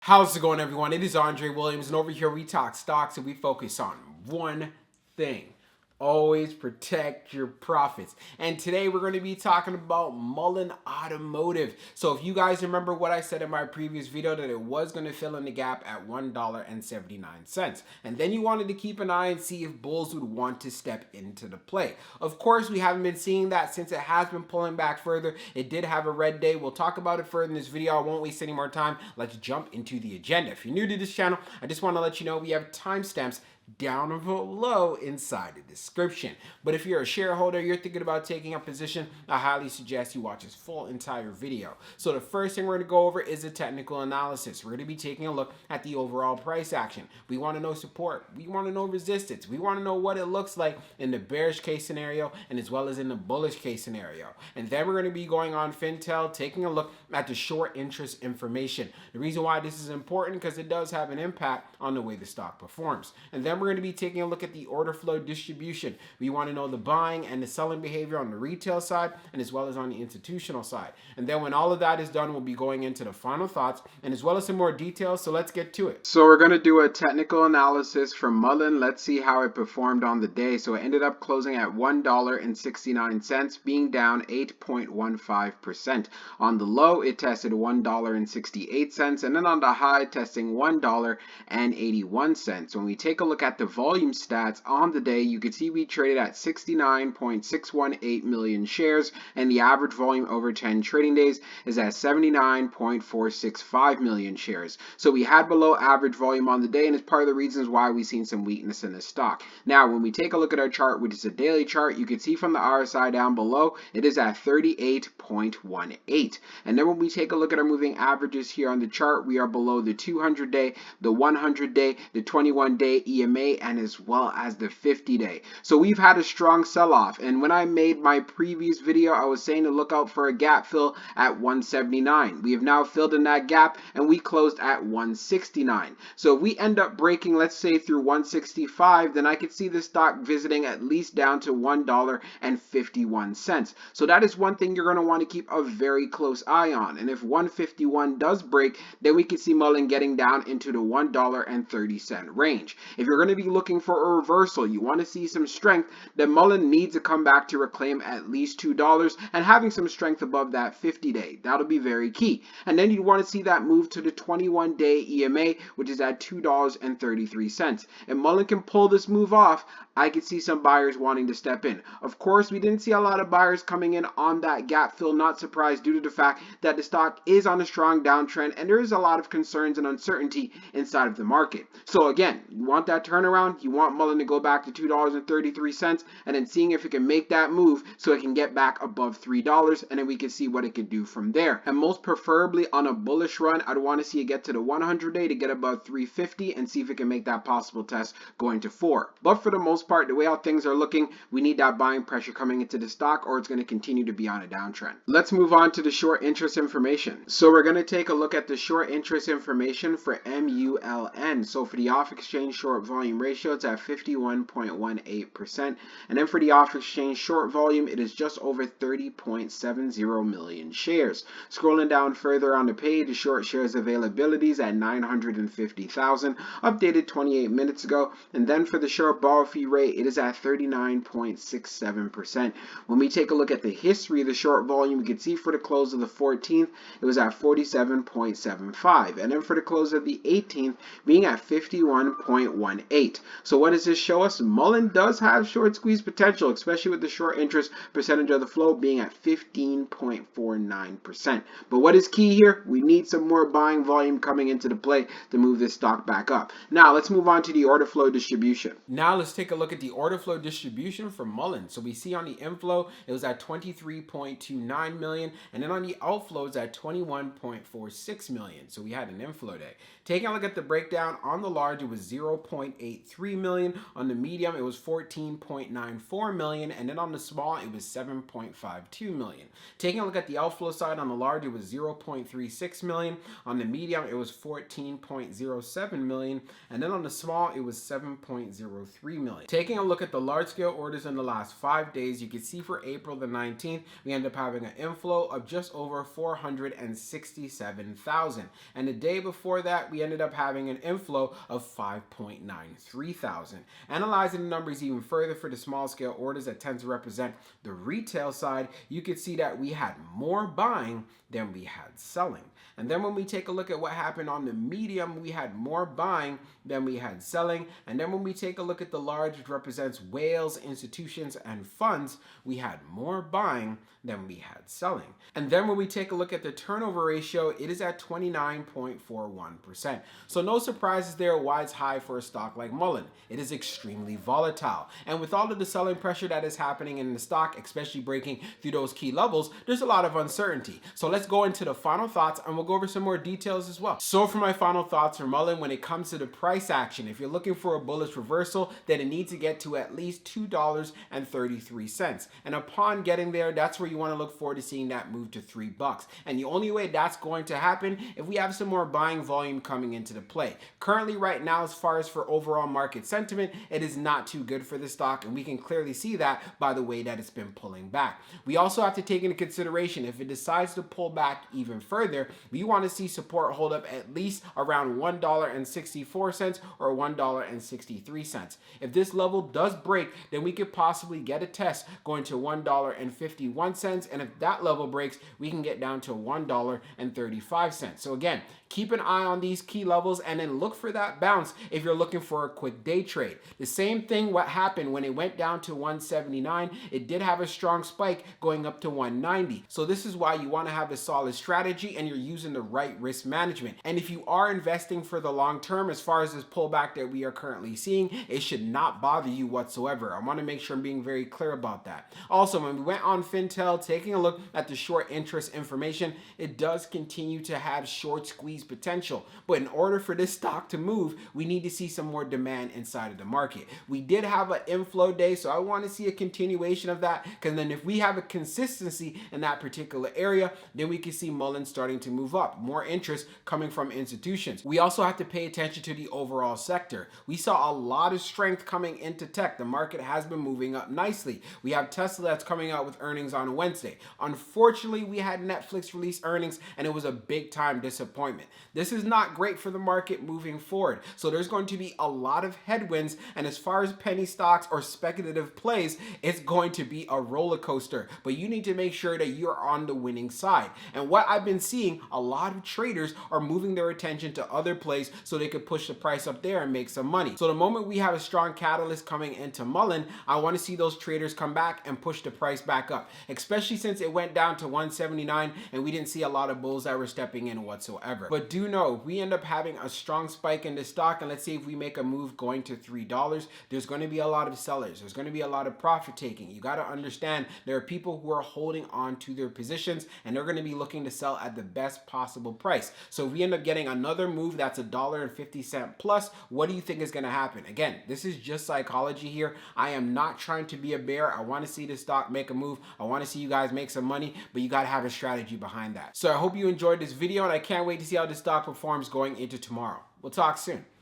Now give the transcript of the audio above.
How's it going, everyone? It is Andre Williams, and over here we talk stocks and we focus on one thing. Always protect your profits. And today we're going to be talking about Mullen Automotive. So if you guys remember what I said in my previous video, that it was going to fill in the gap at $1.79. And then you wanted to keep an eye and see if bulls would want to step into the play. Of course, we haven't been seeing that since it has been pulling back further. It did have a red day. We'll talk about it further in this video. I won't waste any more time. Let's jump into the agenda. If you're new to this channel, I just want to let you know we have timestamps down below inside the description. But if you're a shareholder, you're thinking about taking a position, I highly suggest you watch this full entire video. So the first thing we're going to go over is the technical analysis. We're going to be taking a look at the overall price action. We want to know support. We want to know resistance. We want to know what it looks like in the bearish case scenario and as well as in the bullish case scenario. And then we're going to be going on Fintel, taking a look at the short interest information. The reason why this is important because it does have an impact on the way the stock performs. And then we're going to be taking a look at the order flow distribution. We want to know the buying and the selling behavior on the retail side and as well as on the institutional side. And then when all of that is done, we'll be going into the final thoughts and as well as some more details. So let's get to it. So we're going to do a technical analysis from Mullen. Let's see how it performed on the day. So it ended up closing at $1.69, being down 8.15%. On the low, it tested $1.68, and then on the high, testing $1.81. When we take a look at the volume stats on the day, you can see we traded at 69.618 million shares, and the average volume over 10 trading days is at 79.465 million shares. So we had below average volume on the day, and it's part of the reasons why we've seen some weakness in this stock. Now, when we take a look at our chart, which is a daily chart, you can see from the RSI down below, it is at 38.18. And then when we take a look at our moving averages here on the chart, we are below the 200-day, the 100-day, the 21-day EMA, and as well as the 50-day. So we've had a strong sell-off, and when I made my previous video, I was saying to look out for a gap fill at 179. We have now filled in that gap, and we closed at 169. So if we end up breaking, let's say, through 165, then I could see the stock visiting at least down to $1.51. So that is one thing you're going to want to keep a very close eye on. And if 151 does break, then we could see Mullen getting down into the $1.30 range. If you're going to be looking for a reversal, you want to see some strength, then Mullen needs to come back to reclaim at least $2 and having some strength above that 50-day. That'll be very key. And then you want to see that move to the 21-day EMA, which is at $2.33. If Mullen can pull this move off, I could see some buyers wanting to step in. Of course, we didn't see a lot of buyers coming in on that gap fill, not surprised due to the fact that the stock is on a strong downtrend and there is a lot of concerns and uncertainty inside of the market. So again, you want that turnaround, you want Mullen to go back to $2.33 and then seeing if it can make that move so it can get back above $3 and then we can see what it could do from there. And most preferably on a bullish run, I'd want to see it get to the 100-day to get above 350 and see if it can make that possible test going to 4. But for the most part, the way how things are looking, we need that buying pressure coming into the stock or it's going to continue to be on a downtrend. Let's move on to the short interest information. So we're going to take a look at the short interest information for MULN. So for the off exchange short volume ratio, it's at 51.18%. And then for the off exchange short volume, it is just over 30.70 million shares. Scrolling down further on the page, the short shares availability is at 950,000, updated 28 minutes ago. And then for the short borrow fee rate, it is at 39.67%. When we take a look at the history of the short volume, you can see for the close of the 14th, it was at 47.75. And then for the close of the 18th, being at 51.18. So what does this show us? Mullen does have short squeeze potential, especially with the short interest percentage of the flow being at 15.49%. But what is key here? We need some more buying volume coming into the play to move this stock back up. Now let's move on to the order flow distribution. Now let's take a look at the order flow distribution for Mullen. So we see on the inflow, it was at 23.29 million, and then on the outflow, it's at 21.46 million. So we had an inflow day. Taking a look at the breakdown on the large, it was 0.8 14.83 million. On the medium, it was 14.94 million. And then on the small, it was 7.52 million. Taking a look at the outflow side, on the large, it was 0.36 million. On the medium, it was 14.07 million. And then on the small, it was 7.03 million. Taking a look at the large scale orders in the last 5 days, you can see for April the 19th, we end up having an inflow of just over 467,000. And the day before that, we ended up having an inflow of 5.93 thousand. Analyzing the numbers even further for the small scale orders that tend to represent the retail side, you could see that we had more buying than we had selling. And then when we take a look at what happened on the medium, we had more buying than we had selling. And then when we take a look at the large, which represents whales, institutions, and funds, we had more buying than we had selling. And then when we take a look at the turnover ratio, it is at 29.41%. So no surprises there why it's high for a stock like Mullen. It is extremely volatile. And with all of the selling pressure that is happening in the stock, especially breaking through those key levels, there's a lot of uncertainty. So let's go into the final thoughts and we'll go over some more details as well. So for my final thoughts for Mullen, when it comes to the price action, if you're looking for a bullish reversal, then it needs to get to at least $2.33. And upon getting there, that's where you want to look forward to seeing that move to $3. And the only way that's going to happen if we have some more buying volume coming into the play. Currently right now, as far as for overall market sentiment, it is not too good for the stock, and we can clearly see that by the way that it's been pulling back. We also have to take into consideration if it decides to pull back even further, we want to see support hold up at least around $1.64 or $1.63. If this level does break, then we could possibly get a test going to $1.51, and if that level breaks, we can get down to $1.35. So again, keep an eye on these key levels and then look for that bounce if you're looking for a quick day trade. The same thing what happened when it went down to 179, it did have a strong spike going up to 190. So this is why you want to have a solid strategy and you're using the right risk management. And if you are investing for the long term, as far as this pullback that we are currently seeing, it should not bother you whatsoever. I want to make sure I'm being very clear about that. Also, when we went on Fintel, taking a look at the short interest information, it does continue to have short squeeze potential. But in order for this stock to move, we need to see some more demand inside of the market. We did have an inflow day, so I want to see a continuation of that, because then if we have a consistency in that particular area, then we can see Mullen starting to move up. More interest coming from institutions. We also have to pay attention to the overall sector. We saw a lot of strength coming into tech. The market has been moving up nicely. We have Tesla that's coming out with earnings on Wednesday. Unfortunately, we had Netflix release earnings and it was a big time disappointment. This is not great for the market moving forward. So there's going to be a lot of headwinds, and as far as penny stocks or speculative plays, it's going to be a roller coaster. But you need to make sure that you're on the winning side. And what I've been seeing, a lot of traders are moving their attention to other plays so they could push the price up there and make some money. So the moment we have a strong catalyst coming into Mullen, I want to see those traders come back and push the price back up, especially since it went down to 179 and we didn't see a lot of bulls that were stepping in whatsoever. But do know, if we end up having a strong spike in the stock, and let's say if we make a move going to $3, there's going to be a lot of sellers. There's going to be a lot of profit taking. You got to understand there are people who are holding on to their positions and they're going to be looking to sell at the best possible price. So if we end up getting another move that's $1.50 plus, what do you think is going to happen? Again, this is just psychology here. I am not trying to be a bear. I want to see the stock make a move. I want to see you guys make some money, but you got to have a strategy behind that. So I hope you enjoyed this video, and I can't wait to see how this stock performs going into tomorrow. We'll talk soon.